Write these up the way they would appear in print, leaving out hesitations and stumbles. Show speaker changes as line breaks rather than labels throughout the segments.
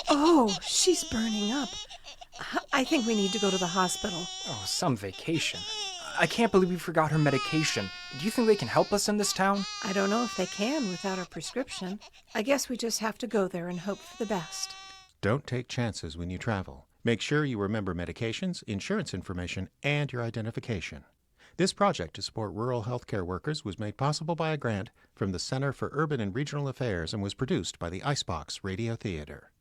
Oh, she's burning up. I think we need to go to the hospital.
Oh, some vacation. I can't believe we forgot her medication. Do you think they can help us in this town?
I don't know if they can without a prescription. I guess we just have to go there and hope for the best.
Don't take chances when you travel. Make sure you remember medications, insurance information, and your identification. This project to support rural healthcare workers was made possible by a grant from the Center for Urban and Regional Affairs and was produced by the Icebox Radio Theater.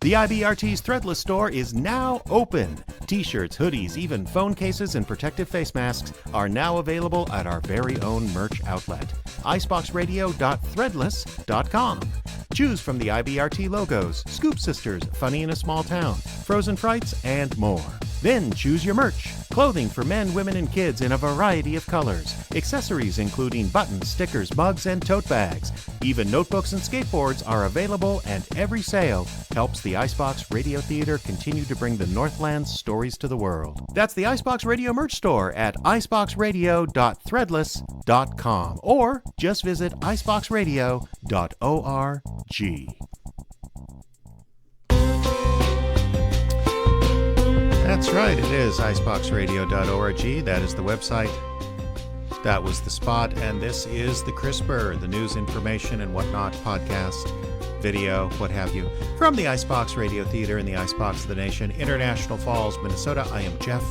The IBRT's Threadless store is now open. T-shirts, hoodies, even phone cases and protective face masks are now available at our very own merch outlet, iceboxradio.threadless.com. Choose from the IBRT logos, Scoop Sisters, Funny in a Small Town, Frozen Frights, and more. Then choose your merch. Clothing for men, women, and kids in a variety of colors. Accessories including buttons, stickers, mugs, and tote bags. Even notebooks and skateboards are available, and every sale helps the Icebox Radio Theater continue to bring the Northland's stories to the world. That's the Icebox Radio merch store at iceboxradio.threadless.com or just visit iceboxradio.org. That's right, it is iceboxradio.org. That is the website. That was the spot, and this is the CRISPR, the news, information, and whatnot podcast, video, what have you, from the Icebox Radio Theater in the Icebox of the Nation, International Falls, Minnesota. I am Jeff,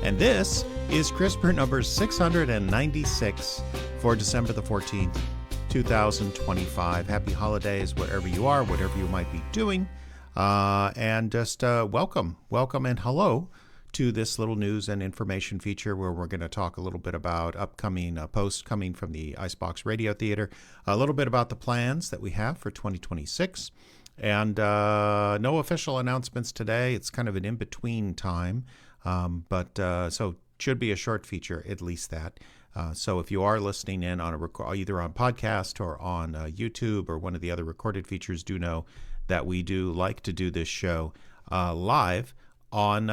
and this is CRISPR number 696 for December the 14th, 2025. Happy holidays, wherever you are, whatever you might be doing. And just welcome and hello to this little news and information feature where we're going to talk a little bit about upcoming posts coming from the Icebox Radio Theater, a little bit about the plans that we have for 2026, and no official announcements today. It's kind of an in-between time, but so should be a short feature, at least that. So if you are listening in on either on podcast or on YouTube or one of the other recorded features, do know that we do like to do this show live on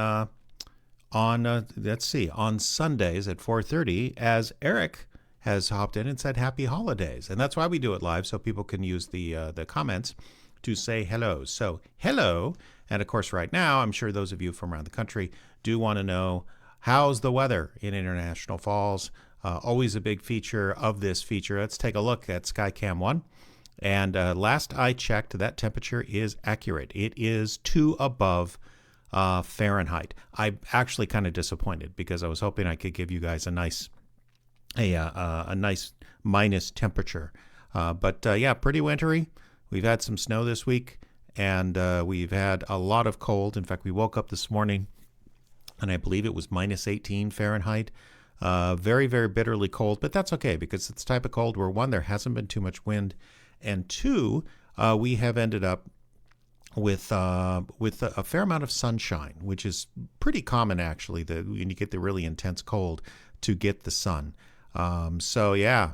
Sundays at 4:30, as Eric has hopped in and said happy holidays, and that's why we do it live, so people can use the comments to say hello. So hello, and of course right now I'm sure those of you from around the country do want to know how's the weather in International Falls. Always a big feature of this feature. Let's take a look at Skycam 1. And last I checked, that temperature is accurate. It is 2 above Fahrenheit. I'm actually kind of disappointed because I was hoping I could give you guys a nice minus temperature. But pretty wintry. We've had some snow this week, and we've had a lot of cold. In fact, we woke up this morning, and I believe it was minus 18 Fahrenheit. Very, very bitterly cold, but that's okay because it's the type of cold where, one, there hasn't been too much wind, and two, we have ended up with a fair amount of sunshine, which is pretty common actually. When you get the really intense cold, to get the sun. So yeah,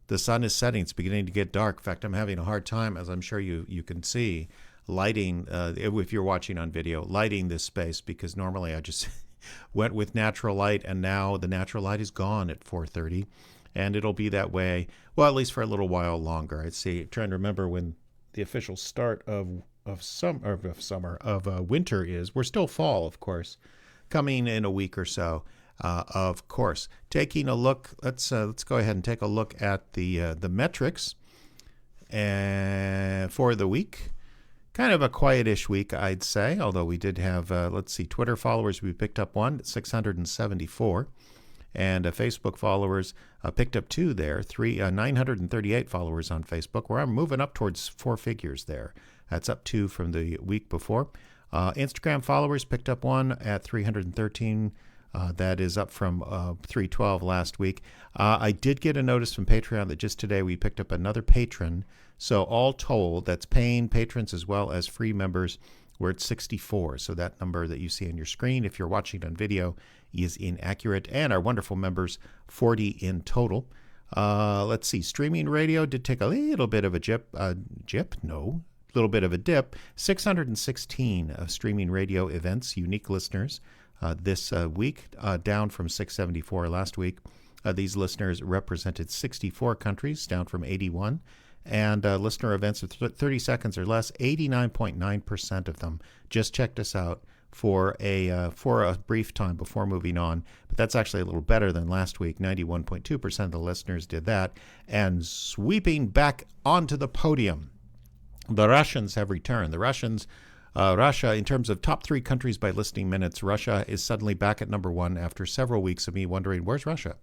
the sun is setting. It's beginning to get dark. In fact, I'm having a hard time, as I'm sure you can see, lighting. If you're watching on video, lighting this space, because normally I just went with natural light, and now the natural light is gone at 4:30. And it'll be that way, well, at least for a little while longer. I'd say, trying to remember when the official start of winter is. We're still fall, of course, coming in a week or so. Of course, taking a look. Let's go ahead and take a look at the metrics for the week. Kind of a quietish week, I'd say. Although we did have, Twitter followers. We picked up 674. And Facebook followers picked up 2 there, 938 followers on Facebook, where I'm moving up towards 4 figures there. That's up 2 from the week before. Instagram followers picked up 1 at 313. That is up from 312 last week. I did get a notice from Patreon that just today we picked up another patron. So all told, that's paying patrons as well as free members. We're at 64. So that number that you see on your screen, if you're watching on video, is inaccurate. And our wonderful members, 40 in total. Let's see. Streaming radio did take a little bit of a little bit of a dip. 616 streaming radio events, unique listeners this week, down from 674 last week. These listeners represented 64 countries, down from 81. And listener events of 30 seconds or less, 89.9% of them just checked us out for a brief time before moving on. But that's actually a little better than last week. 91.2% of the listeners did that. And sweeping back onto the podium, the Russians have returned. The Russians, Russia, in terms of top 3 countries by listening minutes, Russia is suddenly back at number 1 after several weeks of me wondering, where's Russia?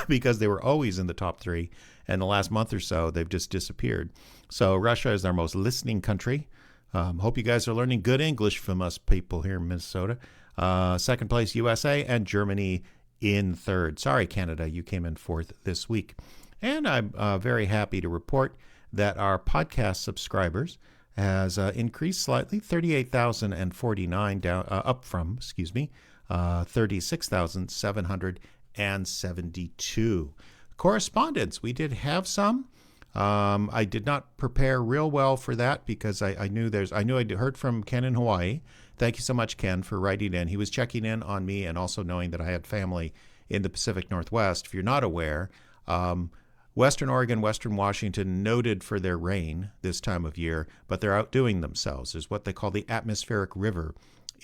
Because they were always in the top 3, and the last month or so, they've just disappeared. So Russia is our most listening country. Hope you guys are learning good English from us people here in Minnesota. Second place, USA, and Germany in third. Sorry, Canada, you came in fourth this week. And I'm very happy to report that our podcast subscribers has increased slightly, 38,049 down, up from, 36,772. Correspondence, we did have some. I did not prepare real well for that because I knew I'd heard from Ken in Hawaii. Thank you so much, Ken, for writing in. He was checking in on me and also knowing that I had family in the Pacific Northwest. If you're not aware, Western Oregon, Western Washington, noted for their rain this time of year, but they're outdoing themselves. There's what they call the atmospheric river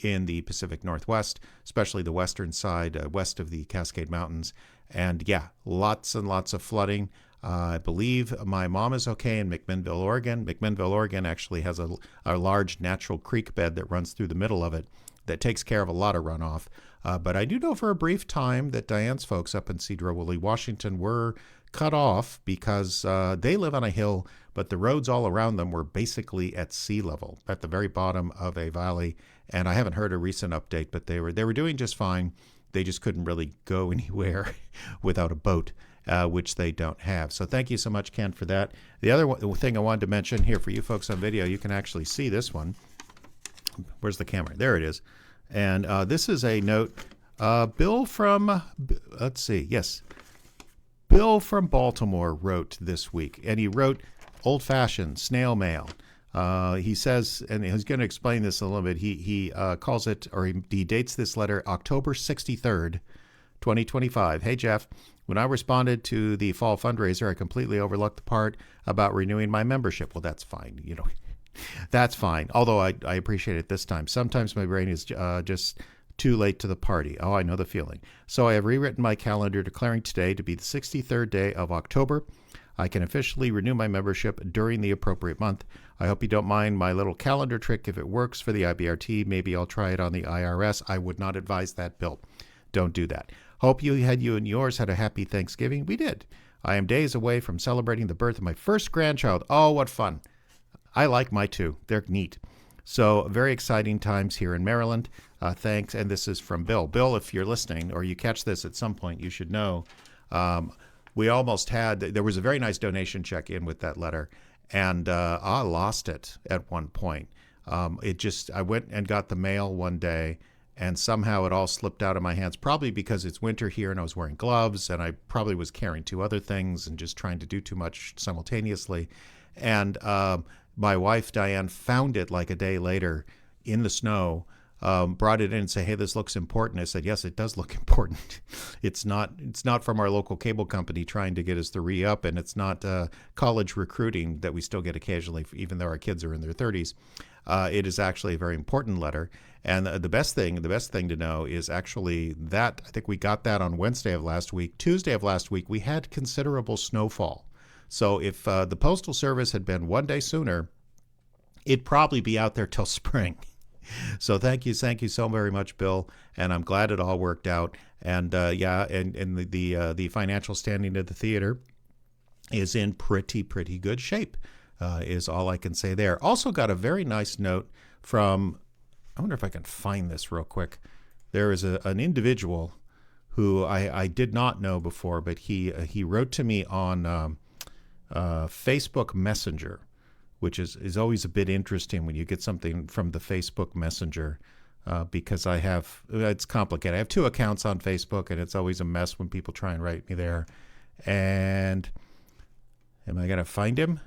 in the Pacific Northwest, especially the western side, west of the Cascade Mountains. And yeah, lots and lots of flooding. I believe my mom is okay in McMinnville, Oregon. McMinnville, Oregon actually has a large natural creek bed that runs through the middle of it that takes care of a lot of runoff. But I do know for a brief time that Diane's folks up in Cedar-Woolley, Washington, were cut off because they live on a hill, but the roads all around them were basically at sea level, at the very bottom of a valley. And I haven't heard a recent update, but they were doing just fine. They just couldn't really go anywhere without a boat, which they don't have. So thank you so much, Ken, for that. The other thing I wanted to mention here for you folks on video, you can actually see this one. Where's the camera? There it is. And this is a note. Bill from, let's see, yes. Bill from Baltimore wrote this week, and he wrote old-fashioned snail mail. He says, and he's going to explain this a little bit, he calls it, or he dates this letter October 63rd, 2025. Hey, Jeff, when I responded to the fall fundraiser, I completely overlooked the part about renewing my membership. Well, that's fine. You know, that's fine. Although I appreciate it this time. Sometimes my brain is just too late to the party. Oh, I know the feeling. So I have rewritten my calendar, declaring today to be the 63rd day of October. I can officially renew my membership during the appropriate month. I hope you don't mind my little calendar trick. If it works for the IBRT, maybe I'll try it on the IRS. I would not advise that, Bill. Don't do that. Hope you and yours had a happy Thanksgiving. We did. I am days away from celebrating the birth of my first grandchild. Oh, what fun. I like my two. They're neat. So very exciting times here in Maryland. Thanks. And this is from Bill. Bill, if you're listening or you catch this at some point, you should know we almost had, there was a very nice donation check in with that letter. And I lost it at one point. I went and got the mail one day and somehow it all slipped out of my hands, probably because it's winter here and I was wearing gloves and I probably was carrying 2 other things and just trying to do too much simultaneously. And my wife, Diane, found it like a day later in the snow, brought it in and said, hey, this looks important. I said, yes, it does look important. It's not from our local cable company trying to get us to re-up, and it's not college recruiting that we still get occasionally, even though our kids are in their 30s. It is actually a very important letter. And the best thing to know is actually that I think we got that on Wednesday of last week. Tuesday of last week, we had considerable snowfall. So if the Postal Service had been one day sooner, it'd probably be out there till spring. So thank you so very much, Bill. And I'm glad it all worked out. And the financial standing of the theater is in pretty good shape, is all I can say there. Also got a very nice note from, I wonder if I can find this real quick. There is an individual who I did not know before, but he wrote to me on Facebook Messenger, which is always a bit interesting when you get something from the Facebook Messenger, because it's complicated. I have 2 accounts on Facebook, and it's always a mess when people try and write me there. And am I going to find him?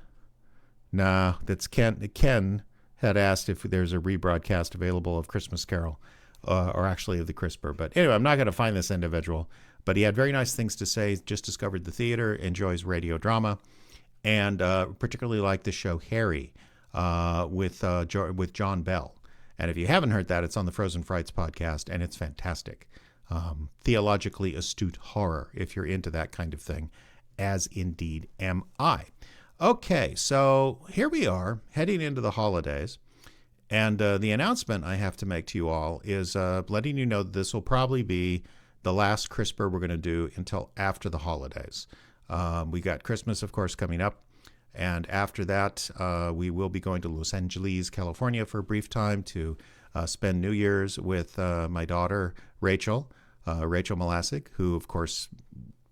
Nah, that's Ken. Ken had asked if there's a rebroadcast available of Christmas Carol, or actually of the CRISPR. But anyway, I'm not going to find this individual. But he had very nice things to say. Just discovered the theater, enjoys radio drama. and particularly like the show Harry with John Bell. And if you haven't heard that, it's on the Frozen Frights podcast, and it's fantastic. Theologically astute horror, if you're into that kind of thing, as indeed am I. Okay, so here we are, heading into the holidays. And the announcement I have to make to you all is letting you know that this will probably be the last CRISPR we're going to do until after the holidays. We got Christmas, of course, coming up. And after that, we will be going to Los Angeles, California for a brief time to spend New Year's with my daughter, Rachel Malasic, who, of course,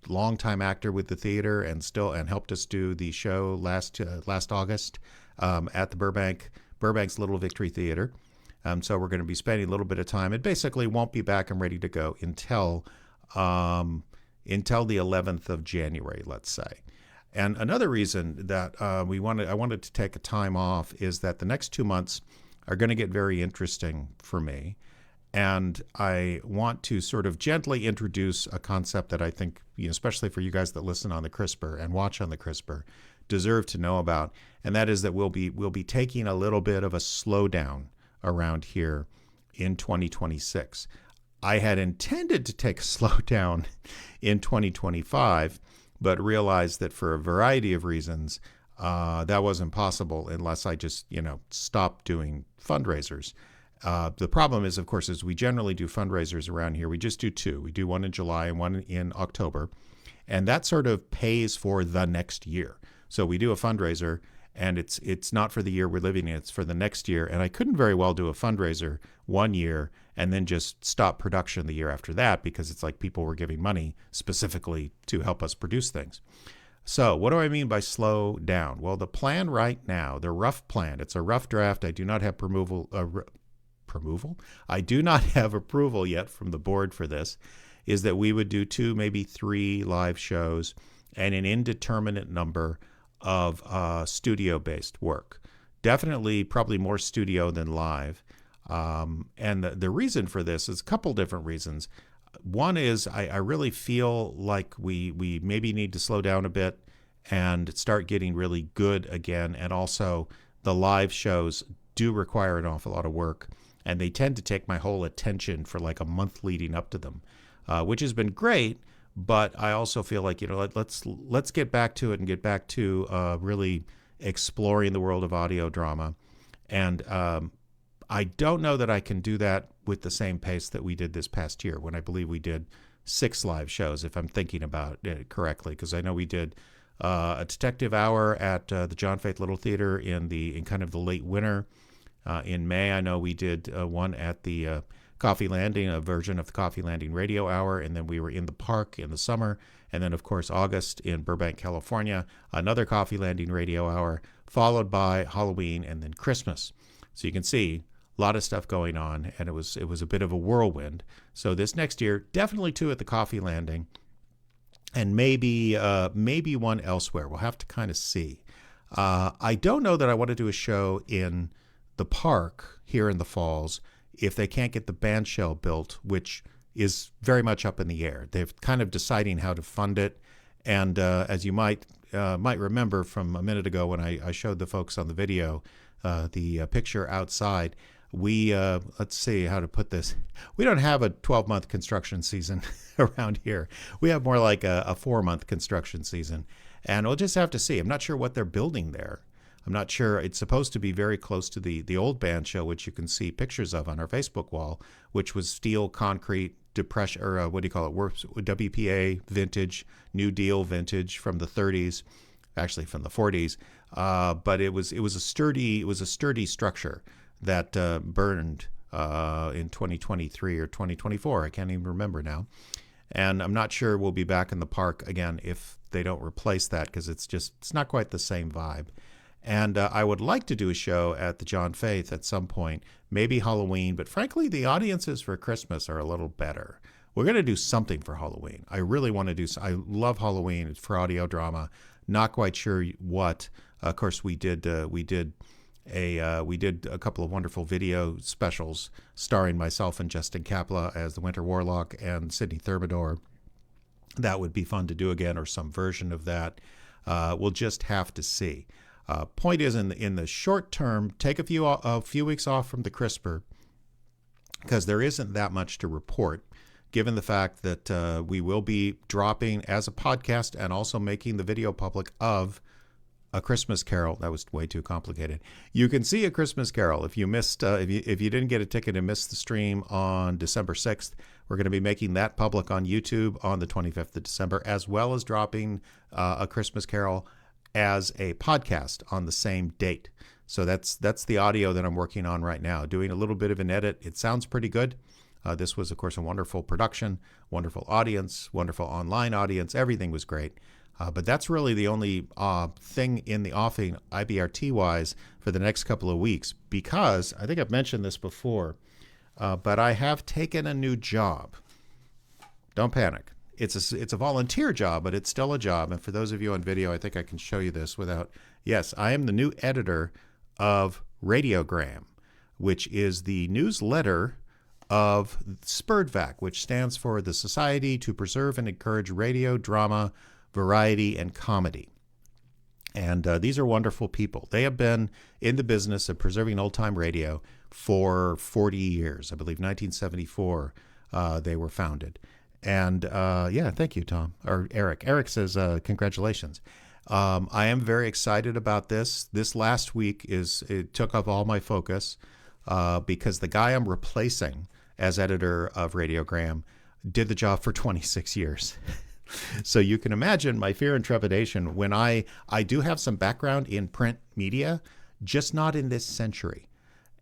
longtime actor with the theater and helped us do the show last August at the Burbank's Little Victory Theater. So we're going to be spending a little bit of time. It basically won't be back and ready to go until the 11th of January, let's say. And another reason that I wanted to take a time off is that the next 2 months are going to get very interesting for me. And I want to sort of gently introduce a concept that I think, especially for you guys that listen on the CRISPR and watch on the CRISPR, deserve to know about. And that is that we'll be taking a little bit of a slowdown around here in 2026. I had intended to take a slowdown in 2025, but realized that for a variety of reasons, that wasn't possible unless I just, stopped doing fundraisers. The problem is, of course, is we generally do fundraisers around here. We just do two. We do one in July and one in October. And that sort of pays for the next year. So we do a fundraiser, and it's not for the year we're living in, it's for the next year. And I couldn't very well do a fundraiser 1 year and then just stop production the year after that, because it's like people were giving money specifically to help us produce things. So what do I mean by slow down? Well, the plan right now, the rough plan, it's a rough draft. I do not have I do not have approval yet from the board for this, is that we would do 2, maybe 3 live shows and an indeterminate number of studio-based work. Definitely, probably more studio than live. And the reason for this is a couple different reasons. One is I really feel like we maybe need to slow down a bit and start getting really good again. And also, the live shows do require an awful lot of work, and they tend to take my whole attention for like a month leading up to them, which has been great. But I also feel like, let's get back to it and get back to really exploring the world of audio drama. And I don't know that I can do that with the same pace that we did this past year, when I believe we did 6 live shows, if I'm thinking about it correctly, because I know we did a detective hour at the John Faith Little Theater in kind of the late winter. In May, I know we did one at the Coffee Landing, a version of the Coffee Landing Radio Hour, and then we were in the park in the summer. And then, of course, August in Burbank, California, another Coffee Landing Radio Hour, followed by Halloween and then Christmas. So you can see a lot of stuff going on, and it was a bit of a whirlwind. So this next year, definitely 2 at the Coffee Landing, and maybe one elsewhere. We'll have to kind of see. I don't know that I want to do a show in the park here in the Falls if they can't get the band shell built, which is very much up in the air. They're kind of deciding how to fund it. And as you might remember from a minute ago when I showed the folks on the video, the picture outside, we, let's see how to put this. We don't have a 12-month construction season around here. We have more like a 4-month construction season. And we'll just have to see. I'm not sure what they're building there. I'm not sure. It's supposed to be very close to the old band shell, which you can see pictures of on our Facebook wall, which was steel, concrete, depression, or what do you call it? WPA vintage, New Deal vintage from the 30s, actually from the 40s. But it was a sturdy structure that burned in 2023 or 2024. I can't even remember now. And I'm not sure we'll be back in the park again if they don't replace that, because it's not quite the same vibe. And I would like to do a show at the John Faith at some point, maybe Halloween, but frankly, the audiences for Christmas are a little better. We're going to do something for Halloween. I really want to do. I love Halloween. It's for audio drama. Not quite sure what. Of course, we did a couple of wonderful video specials starring myself and Justin Kapla as the Winter Warlock and Sidney Thermidor. That would be fun to do again, or some version of that. We'll just have to see. Point is, in the short term, take a few weeks off from the CRISPR, because there isn't that much to report, given the fact that we will be dropping as a podcast and also making the video public of A Christmas Carol. That was way too complicated. You can see A Christmas Carol. If you missed, if you didn't get a ticket and missed the stream on December 6th, we're going to be making that public on YouTube on the 25th of December, as well as dropping A Christmas Carol as a podcast on the same date. So that's the audio that I'm working on right now, doing a little bit of an edit. It sounds pretty good. This was, of course, a wonderful production, wonderful audience, wonderful online audience. Everything was great. But that's really the only thing in the offing IBRT-wise for the next couple of weeks, because I think I've mentioned this before, but I have taken a new job. Don't panic. It's a volunteer job, but it's still a job. And for those of you on video, I think I can show you this without. Yes, I am the new editor of Radiogram, which is the newsletter of SPURDVAC, which stands for the Society to Preserve and Encourage Radio, Drama, Variety, and Comedy. And these are wonderful people. They have been in the business of preserving old-time radio for 40 years. I believe 1974 they were founded. And yeah, thank you, Tom, or Eric. Eric says, congratulations. I am very excited about this. This last week it took up all my focus because the guy I'm replacing as editor of Radiogram did the job for 26 years. So you can imagine my fear and trepidation when I do have some background in print media, just not in this century.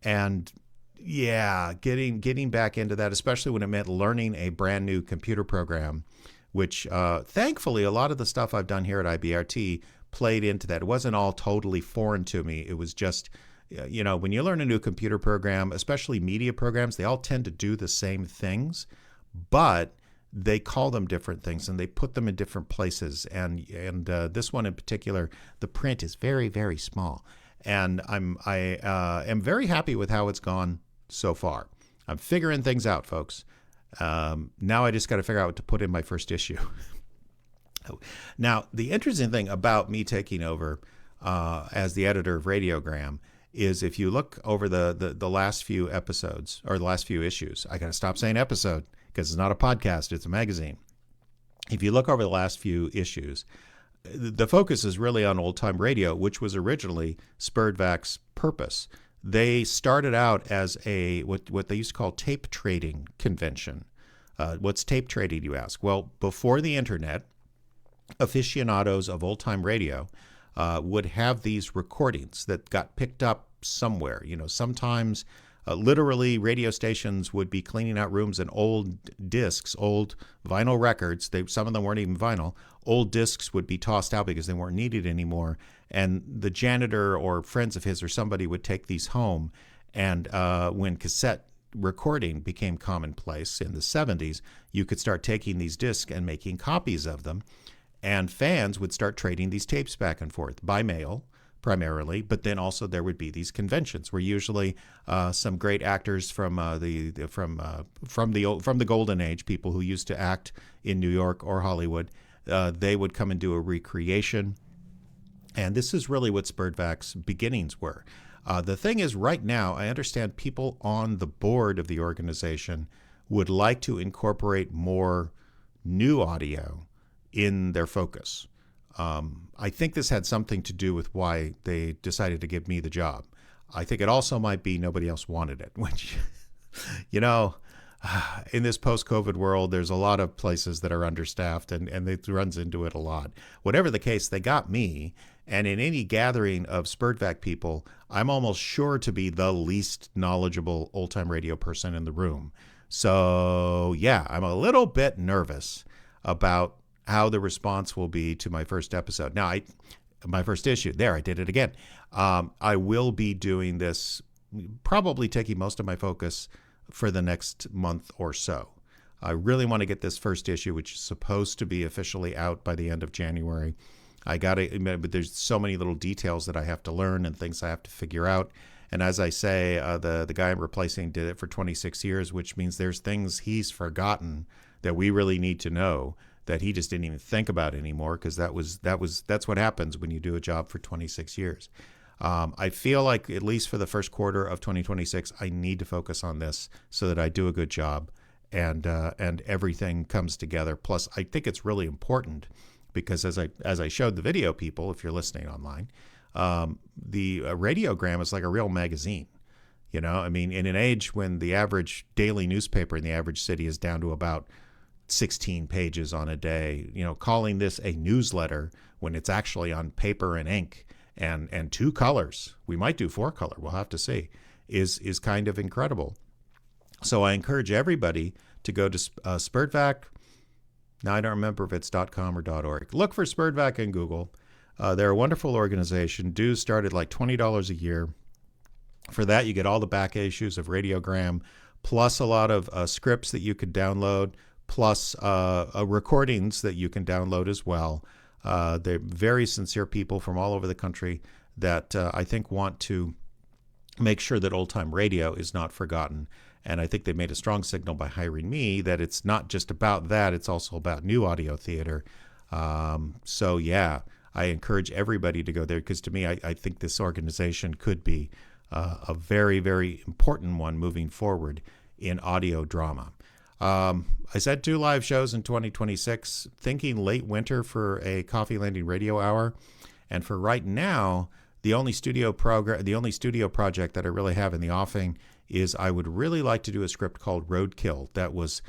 And yeah, getting back into that, especially when it meant learning a brand new computer program, which thankfully a lot of the stuff I've done here at IBRT played into that. It wasn't all totally foreign to me. It was just, you know, when you learn a new computer program, especially media programs, they all tend to do the same things, but they call them different things and they put them in different places. And this one in particular, the print is very, very small. And I am very happy with how it's gone so far. I'm figuring things out, folks. Now I just got to figure out what to put in my first issue. Now, the interesting thing about me taking over as the editor of Radiogram is if you look over the last few episodes or the last few issues, I got to stop saying episode because it's not a podcast, it's a magazine. If you look over the last few issues, the focus is really on old-time radio, which was originally SPURDVAC's purpose. They started out as a what they used to call tape trading convention. What's tape trading, you ask? Well, before the internet, aficionados of old-time radio would have these recordings that got picked up somewhere. You know, sometimes literally radio stations would be cleaning out rooms and old discs, old vinyl records. Some of them weren't even vinyl. Old discs would be tossed out because they weren't needed anymore. And the janitor or friends of his or somebody would take these home. And when cassette recording became commonplace in the 70s, you could start taking these discs and making copies of them. And fans would start trading these tapes back and forth by mail, primarily, but then also there would be these conventions where usually some great actors from the golden age, people who used to act in New York or Hollywood, they would come and do a recreation. And this is really what SPURDVAC's beginnings were. The thing is, right now, I understand people on the board of the organization would like to incorporate more new audio in their focus. I think this had something to do with why they decided to give me the job. I think it also might be nobody else wanted it, which, you know, in this post-COVID world, there's a lot of places that are understaffed, and it runs into it a lot. Whatever the case, they got me, and in any gathering of SPURDVAC people, I'm almost sure to be the least knowledgeable old-time radio person in the room. So, yeah, I'm a little bit nervous about how the response will be to my first episode. Now, my first issue, there, I did it again. I will be doing this, probably taking most of my focus for the next month or so. I really want to get this first issue, which is supposed to be officially out by the end of January. But there's so many little details that I have to learn and things I have to figure out. And as I say, the guy I'm replacing did it for 26 years, which means there's things he's forgotten that we really need to know that he just didn't even think about anymore, because that's what happens when you do a job for 26 years. I feel like at least for the first quarter of 2026, I need to focus on this so that I do a good job and everything comes together. Plus, I think it's really important because as I showed the video people, if you're listening online, the radiogram is like a real magazine. You know, I mean, in an age when the average daily newspaper in the average city is down to about 16 pages on a day, you know, calling this a newsletter when it's actually on paper and ink and 2 colors, we might do 4 color, we'll have to see, is kind of incredible. So I encourage everybody to go to SPIRTVAC. Now I don't remember if it's .com or .org. Look for SPIRTVAC in Google. They're a wonderful organization. Dues start at like $20 a year. For that, you get all the back issues of Radiogram, plus a lot of scripts that you could download, plus recordings that you can download as well. They're very sincere people from all over the country that I think want to make sure that old-time radio is not forgotten. And I think they made a strong signal by hiring me that it's not just about that, it's also about new audio theater. So yeah, I encourage everybody to go there because to me, I think this organization could be a very, very important one moving forward in audio drama. I said 2 live shows in 2026, thinking late winter for a Coffee Landing Radio Hour. And for right now, the only studio project that I really have in the offing is I would really like to do a script called Roadkill that was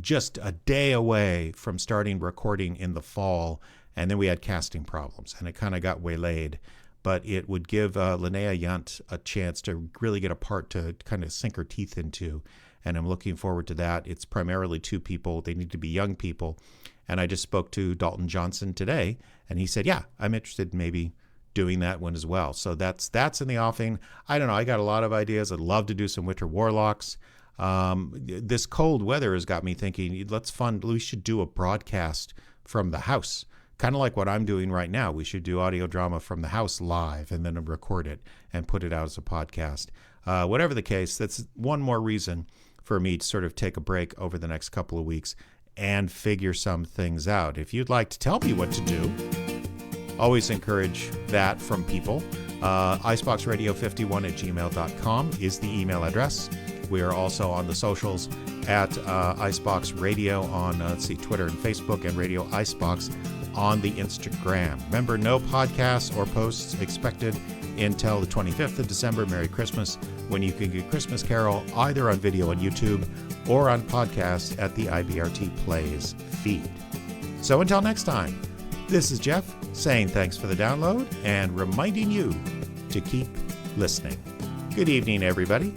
just a day away from starting recording in the fall. And then we had casting problems and it kind of got waylaid. But it would give Linnea Yunt a chance to really get a part to kind of sink her teeth into. And I'm looking forward to that. It's primarily 2 people. They need to be young people. And I just spoke to Dalton Johnson today, and he said, yeah, I'm interested in maybe doing that one as well. So that's in the offing. I don't know. I got a lot of ideas. I'd love to do some Winter Warlocks. This cold weather has got me thinking, we should do a broadcast from the house. Kind of like what I'm doing right now. We should do audio drama from the house live and then record it and put it out as a podcast. Whatever the case, that's one more reason for me to sort of take a break over the next couple of weeks and figure some things out. If you'd like to tell me what to do, always encourage that from people. iceboxradio51@gmail.com is the email address. We are also on the socials at Icebox Radio on Twitter and Facebook, and Radio Icebox on the Instagram. Remember, no podcasts or posts expected until the 25th of December. Merry Christmas, when you can get Christmas Carol either on video on YouTube or on podcasts at the IBRT Plays feed. So until next time, this is Jeff saying thanks for the download and reminding you to keep listening. Good evening, everybody.